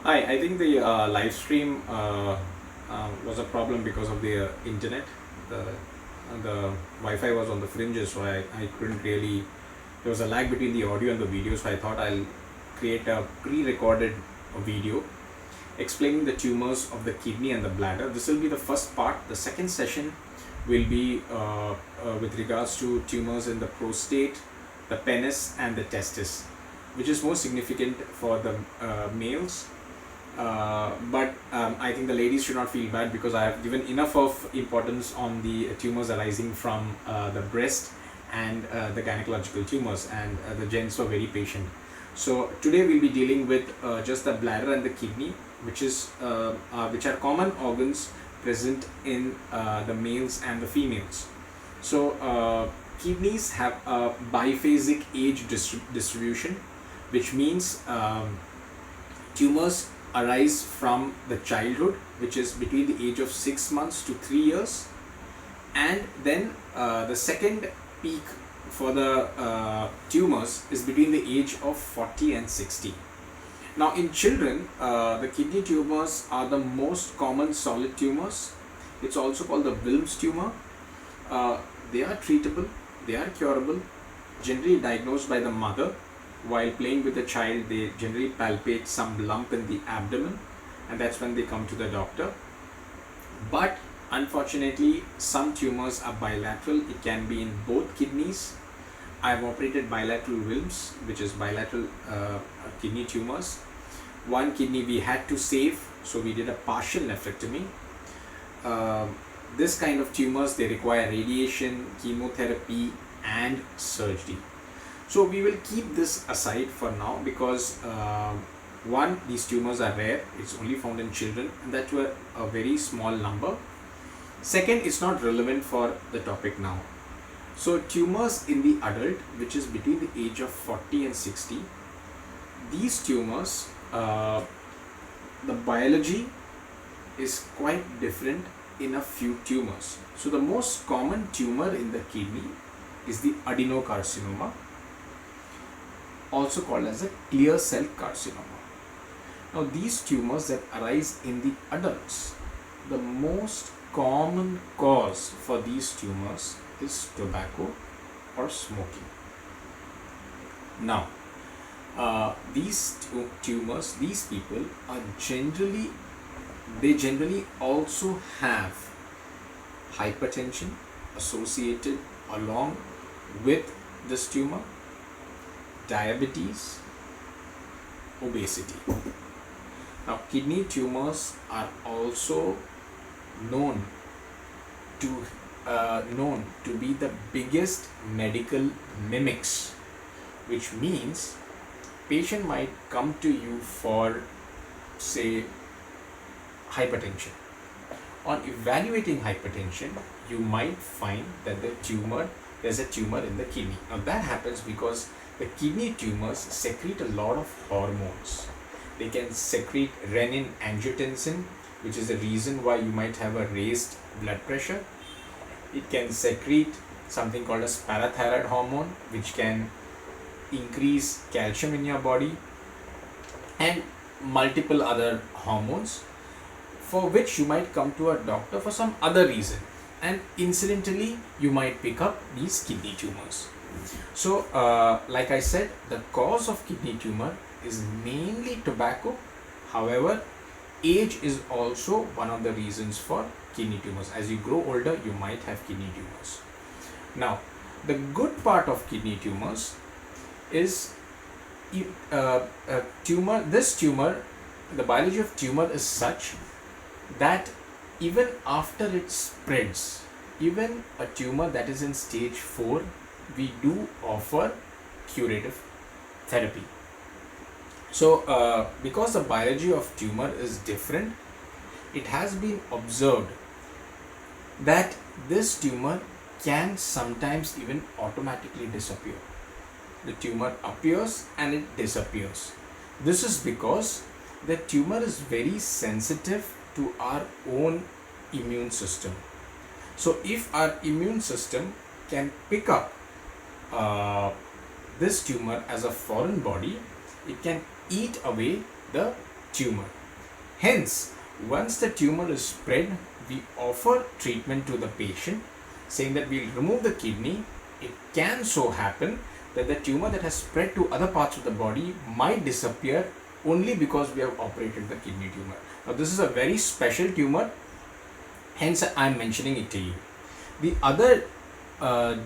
Hi, I think the live stream was a problem because of the internet. The Wi-Fi was on the fringes, so I couldn't really. There was a lag between the audio and the video, so I thought I'll create a pre-recorded video explaining the tumors of the kidney and the bladder. This will be the first part. The second session will be with regards to tumors in the prostate, the penis, and the testis, which is more significant for the males. But I think the ladies should not feel bad because I have given enough of importance on the tumors arising from the breast and the gynecological tumors, and the gents were very patient. So today we'll be dealing with just the bladder and the kidney, which are common organs present in the males and the females. So kidneys have a biphasic age distribution, which means tumors arise from the childhood, which is between the age of 6 months to 3 years, and then the second peak for the tumors is between the age of 40 and 60. Now in children, the kidney tumors are the most common solid tumors. It's also called the Wilms tumor. They are treatable, they are curable, generally diagnosed by the mother. While playing with the child, they generally palpate some lump in the abdomen, and that's when they come to the doctor. But unfortunately, some tumors are bilateral. It can be in both kidneys. I've operated bilateral Wilms, which is bilateral kidney tumors. One kidney we had to save, so we did a partial nephrectomy. This kind of tumors, they require radiation, chemotherapy, and surgery. So we will keep this aside for now because one, these tumors are rare. It's only found in children, and that were a very small number. Second, it's not relevant for the topic now. So tumors in the adult, which is between the age of 40 and 60, these tumors, the biology is quite different in a few tumors. So the most common tumor in the kidney is the adenocarcinoma, also called as a clear cell carcinoma. Now these tumors that arise in the adults, the most common cause for these tumors is tobacco or smoking. Now these tumors, these people are generally also have hypertension associated along with this tumor, diabetes, obesity. Now kidney tumors are also known to be the biggest medical mimics, which means patient might come to you for, say, hypertension. On evaluating hypertension, you might find that there's a tumor in the kidney. Now that happens because the kidney tumors secrete a lot of hormones. They can secrete renin-angiotensin, which is the reason why you might have a raised blood pressure. It can secrete something called as parathyroid hormone, which can increase calcium in your body, and multiple other hormones, for which you might come to a doctor for some other reason, and incidentally you might pick up these kidney tumors. So like I said, the cause of kidney tumor is mainly tobacco. However, age is also one of the reasons for kidney tumors. As you grow older, you might have kidney tumors. Now the good part of kidney tumors is this tumor, the biology of tumor is such that even after it spreads, even a tumor that is in stage 4, we do offer curative therapy. So because the biology of tumor is different, it has been observed that this tumor can sometimes even automatically disappear. The tumor appears and it disappears. This is because the tumor is very sensitive to our own immune system. So if our immune system can pick up this tumor as a foreign body, it can eat away the tumor. Hence, once the tumor is spread, we offer treatment to the patient saying that we'll remove the kidney. It can so happen that the tumor that has spread to other parts of the body might disappear only because we have operated the kidney tumor. Now, this is a very special tumor, hence I am mentioning it to you. The other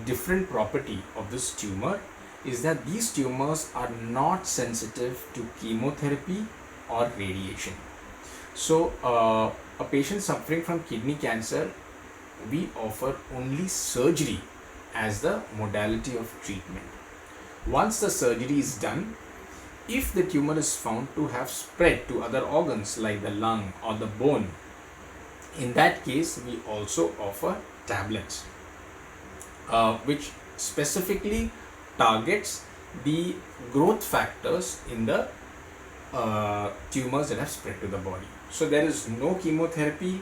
different property of this tumor is that these tumors are not sensitive to chemotherapy or radiation. So, a patient suffering from kidney cancer, we offer only surgery as the modality of treatment. Once the surgery is done, if the tumor is found to have spread to other organs like the lung or the bone, in that case we also offer tablets which specifically targets the growth factors in the tumors that have spread to the body. So there is no chemotherapy,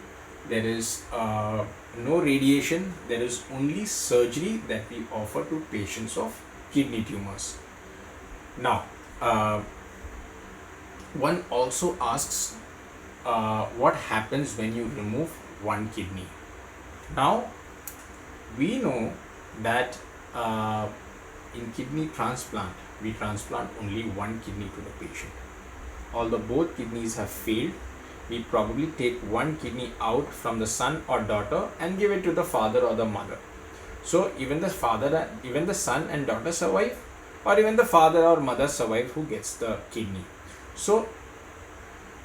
there is no radiation, there is only surgery that we offer to patients of kidney tumors. Now, one also asks what happens when you remove one kidney. Now, we know that in kidney transplant, we transplant only one kidney to the patient. Although both kidneys have failed, we probably take one kidney out from the son or daughter and give it to the father or the mother. So even the son and daughter survive, or even the father or mother survive who gets the kidney. So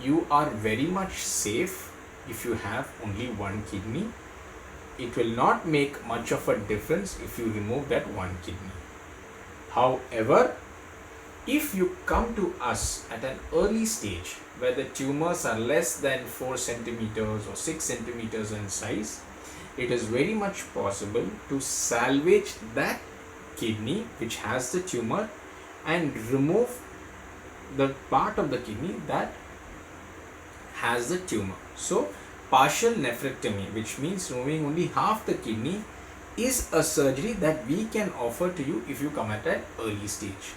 you are very much safe if you have only one kidney. It will not make much of a difference if you remove that one kidney. However, if you come to us at an early stage where the tumors are less than 4 centimeters or 6 centimeters in size, it is very much possible to salvage that kidney which has the tumor and remove the part of the kidney that has the tumor. So, partial nephrectomy, which means removing only half the kidney, is a surgery that we can offer to you if you come at an early stage.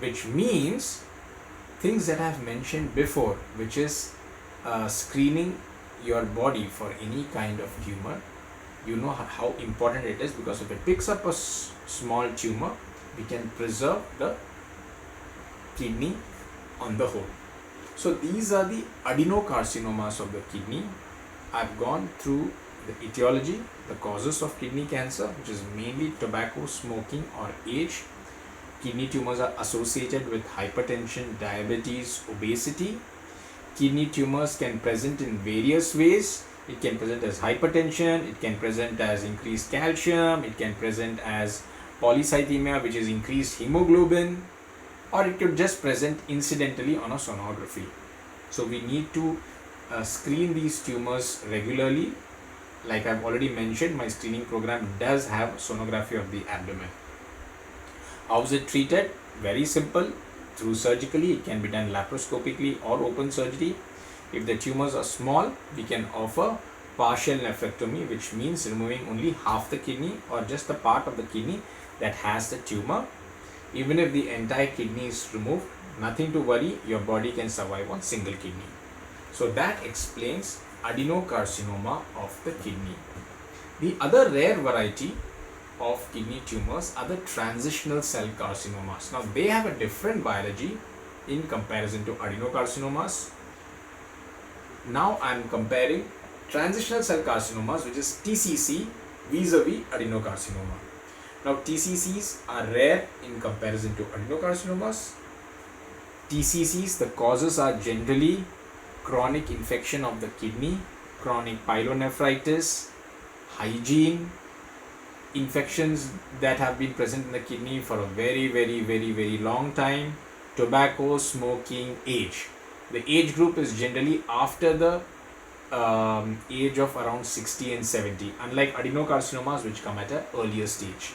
Which means things that I have mentioned before, which is screening your body for any kind of tumor. You know how important it is, because if it picks up a small tumor, we can preserve the kidney on the whole. So these are the adenocarcinomas of the kidney. I've gone through the etiology, the causes of kidney cancer, which is mainly tobacco, smoking or age. Kidney tumors are associated with hypertension, diabetes, obesity. Kidney tumors can present in various ways. It can present as hypertension, it can present as increased calcium, it can present as polycythemia, which is increased hemoglobin, or it could just present incidentally on a sonography. So we need to screen these tumors regularly. Like I've already mentioned, my screening program does have sonography of the abdomen. How is it treated? Very simple. Through surgically, it can be done laparoscopically or open surgery. If the tumors are small, we can offer partial nephrectomy, which means removing only half the kidney or just the part of the kidney that has the tumor. Even if the entire kidney is removed, nothing to worry, your body can survive on single kidney. So that explains adenocarcinoma of the kidney. The other rare variety of kidney tumors are the transitional cell carcinomas. Now they have a different biology in comparison to adenocarcinomas. Now I am comparing transitional cell carcinomas, which is TCC, vis-a-vis adenocarcinoma. Now TCCs are rare in comparison to adenocarcinomas. TCCs, the causes are generally chronic infection of the kidney, chronic pyelonephritis, hygiene, infections that have been present in the kidney for a very long time, tobacco, smoking, age. The age group is generally after the age of around 60 and 70, unlike adenocarcinomas which come at an earlier stage.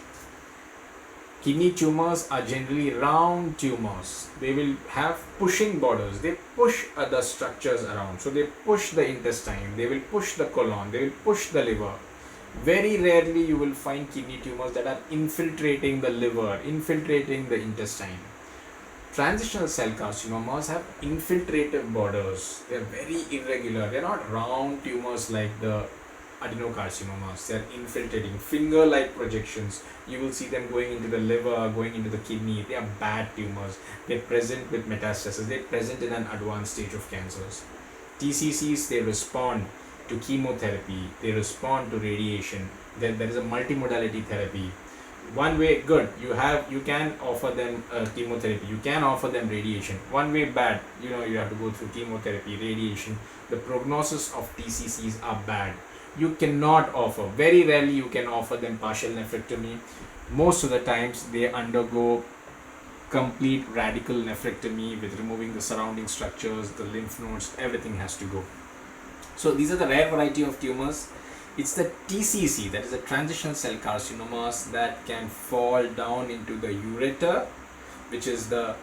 Kidney tumors are generally round tumors. They will have pushing borders. They push other structures around. So they push the intestine, they will push the colon, they will push the liver. Very rarely you will find kidney tumors that are infiltrating the liver, infiltrating the intestine. Transitional cell carcinomas have infiltrative borders. They are very irregular. They are not round tumors like the adenocarcinomas. They are infiltrating, finger-like projections. You will see them going into the liver, going into the kidney. They are bad tumors. They're present with metastasis. They're present in an advanced stage of cancers. TCCs, they respond to chemotherapy. They respond to radiation. There is a multimodality therapy. One way good, you can offer them chemotherapy, you can offer them radiation. One way bad, you have to go through chemotherapy, radiation. The prognosis of TCCs are bad. You cannot offer, very rarely you can offer them partial nephrectomy. Most of the times they undergo complete radical nephrectomy with removing the surrounding structures, the lymph nodes, everything has to go. So these are the rare variety of tumors. It's the TCC, that is the transitional cell carcinomas, that can fall down into the ureter, which is the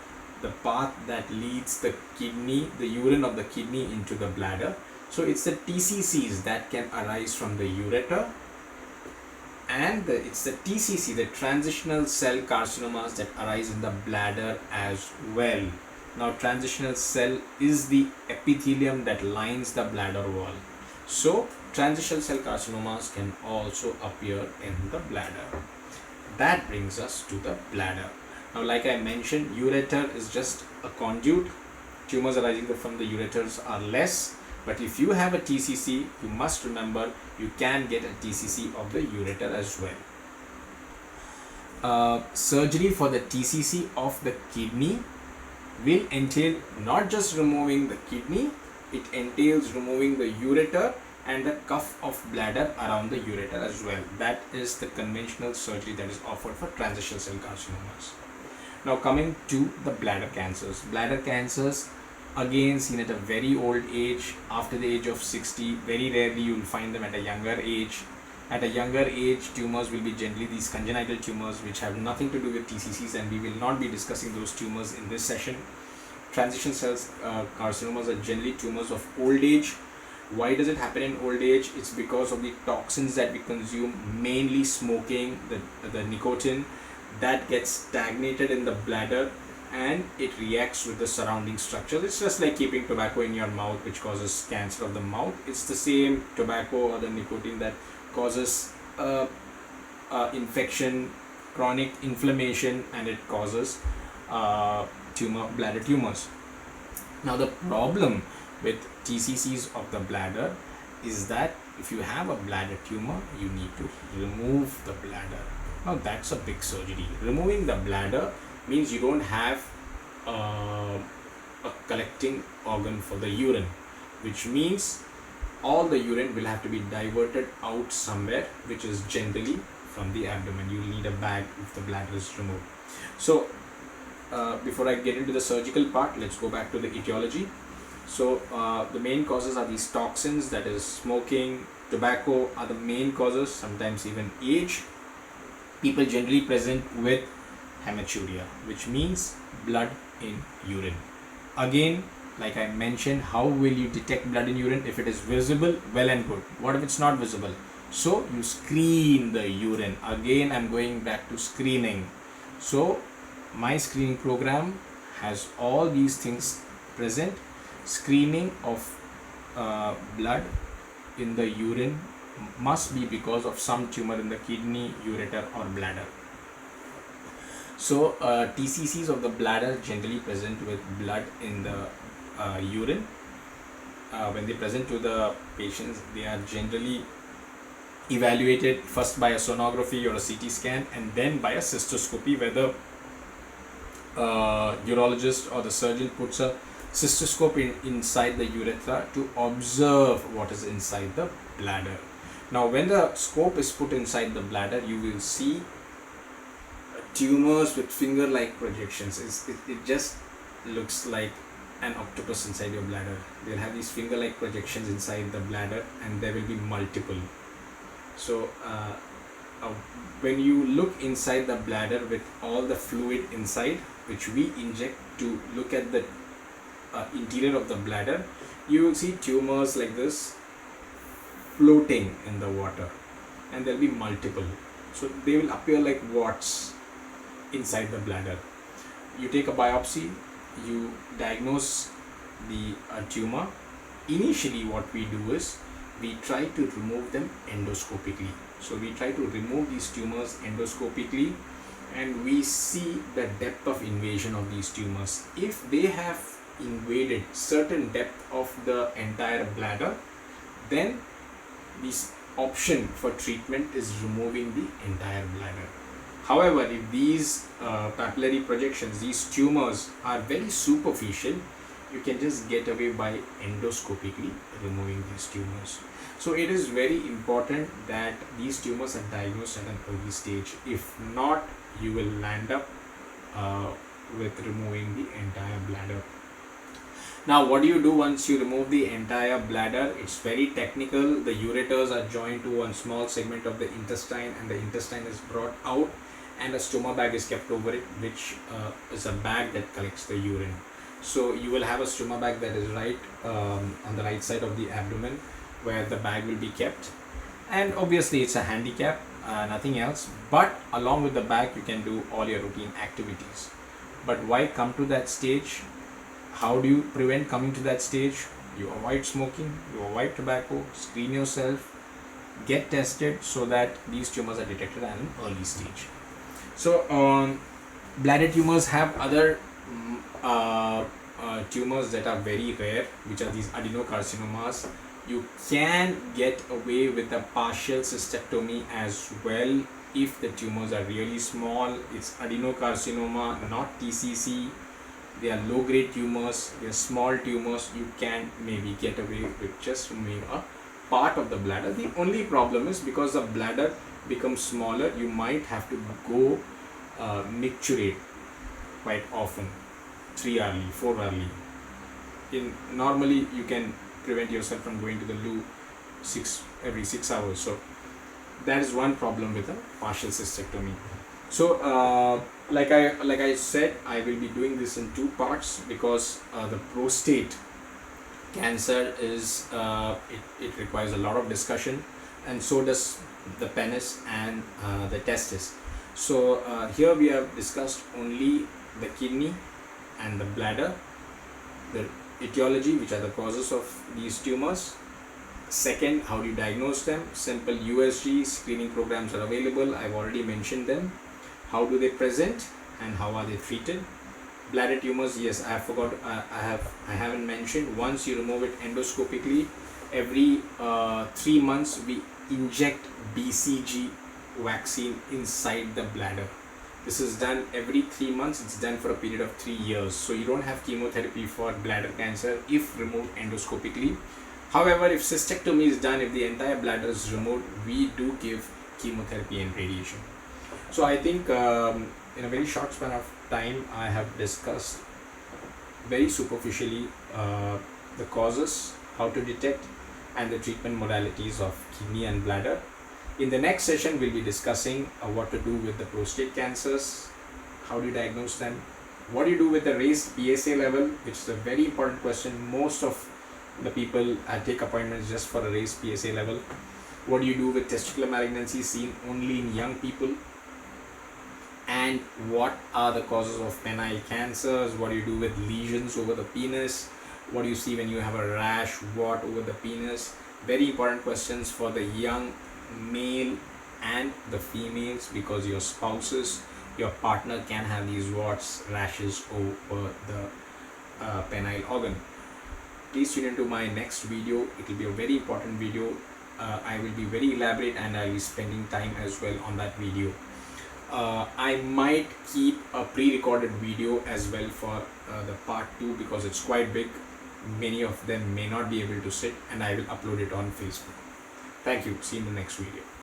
path that leads the kidney, the urine of the kidney into the bladder. So it's the TCCs that can arise from the ureter, and it's the TCC, the transitional cell carcinomas, that arise in the bladder as well. Now, transitional cell is the epithelium that lines the bladder wall. So transitional cell carcinomas can also appear in the bladder. That brings us to the bladder. Now, like I mentioned, ureter is just a conduit. Tumors arising from the ureters are less, but if you have a TCC, you must remember you can get a TCC of the ureter as well. Surgery for the TCC of the kidney will entail not just removing the kidney, it entails removing the ureter and the cuff of bladder around the ureter as well. That is the conventional surgery that is offered for transitional cell carcinomas. Now, coming to the bladder cancers. Bladder cancers, again seen at a very old age, after the age of 60. Very rarely you will find them at a younger age. At a younger age, tumors will be generally these congenital tumors which have nothing to do with TCCs, and we will not be discussing those tumors in this session. Transition cells carcinomas are generally tumors of old age. Why does it happen in old age? It's because of the toxins that we consume, mainly smoking, the nicotine, that gets stagnated in the bladder and it reacts with the surrounding structures. It's just like keeping tobacco in your mouth, which causes cancer of the mouth. It's the same tobacco or the nicotine that causes infection, chronic inflammation, and it causes bladder tumors. Now, the problem with TCCs of the bladder is that if you have a bladder tumor, you need to remove the bladder. Now, that's a big surgery. Removing the bladder means you don't have a collecting organ for the urine, which means all the urine will have to be diverted out somewhere, which is generally from the abdomen. You will need a bag if the bladder is removed. So before I get into the surgical part, let's go back to the etiology. So the main causes are these toxins, that is smoking, tobacco are the main causes, sometimes even age. People generally present with hematuria, which means blood in urine. Again, like I mentioned, how will you detect blood in urine? If it is visible, well and good. What if it's not visible? So you screen the urine. Again, I'm going back to screening. So my screening program has all these things present. Screening of blood in the urine must be because of some tumor in the kidney, ureter, or bladder. So TCCs of the bladder generally present with blood in the urine. When they present to the patients, they are generally evaluated first by a sonography or a CT scan, and then by a cystoscopy, where the urologist or the surgeon puts a cystoscope inside the urethra to observe what is inside the bladder. Now, when the scope is put inside the bladder, you will see tumors with finger-like projections. It just looks like an octopus inside your bladder. They'll have these finger-like projections inside the bladder, and there will be multiple. So when you look inside the bladder with all the fluid inside, which we inject to look at the interior of the bladder, you will see tumors like this floating in the water, and there will be multiple. So they will appear like warts inside the bladder. you take a biopsy, you diagnose the tumor. Initially what we do is we try to remove them endoscopically. So we try to remove these tumors endoscopically, and we see the depth of invasion of these tumors. If they have invaded certain depth of the entire bladder, then this option for treatment is removing the entire bladder. However, if these papillary projections, these tumors are very superficial, you can just get away by endoscopically removing these tumors. So it is very important that these tumors are diagnosed at an early stage. If not, you will land up with removing the entire bladder. Now, what do you do once you remove the entire bladder? It's very technical. The ureters are joined to one small segment of the intestine, and the intestine is brought out, and a stoma bag is kept over it, which is a bag that collects the urine. So you will have a stoma bag that is right on the right side of the abdomen, where the bag will be kept, and obviously it's a handicap, nothing else. But along with the bag, you can do all your routine activities. But why come to that stage? How do you prevent coming to that stage? You avoid smoking, you avoid tobacco, screen yourself, get tested so that these tumors are detected at an early stage. So bladder tumors have other tumors that are very rare, which are these adenocarcinomas. You can get away with a partial cystectomy as well if the tumors are really small. It's adenocarcinoma, not TCC. They are low grade tumors, they are small tumors. You can maybe get away with just removing a part of the bladder. The only problem is because the bladder becomes smaller, you might have to go micturate quite often, 3 hourly, 4 hourly. Normally you can prevent yourself from going to the loo every 6 hours. So that is one problem with a partial cystectomy. So like I said, I will be doing this in 2 parts because the prostate cancer is it requires a lot of discussion, and so does the penis and the testis. So here we have discussed only the kidney and the bladder, the etiology, which are the causes of these tumors. Second, how do you diagnose them? Simple USG screening programs are available. I've already mentioned them. How do they present and how are they treated? Bladder tumors, yes, I forgot. I haven't mentioned. Once you remove it endoscopically, every 3 months we inject BCG vaccine inside the bladder. This is done every 3 months. It's done for a period of 3 years. So you don't have chemotherapy for bladder cancer if removed endoscopically. However, if cystectomy is done, if the entire bladder is removed, we do give chemotherapy and radiation. So I think in a very short span of time, I have discussed very superficially the causes, how to detect, and the treatment modalities of kidney and bladder. In the next session, we'll be discussing what to do with the prostate cancers, how do you diagnose them, what do you do with the raised PSA level, which is a very important question. Most of the people take appointments just for a raised PSA level. What do you do with testicular malignancy seen only in young people? And what are the causes of penile cancers? What do you do with lesions over the penis? What do you see when you have a rash, wart over the penis? Very important questions for the young male and the females, because your spouses, your partner can have these warts, rashes over the penile organ. Please tune into my next video. It will be a very important video. I will be very elaborate and I will be spending time as well on that video. I might keep a pre-recorded video as well for the part 2 because it's quite big. Many of them may not be able to sit, and I will upload it on Facebook. Thank you. See you in the next video.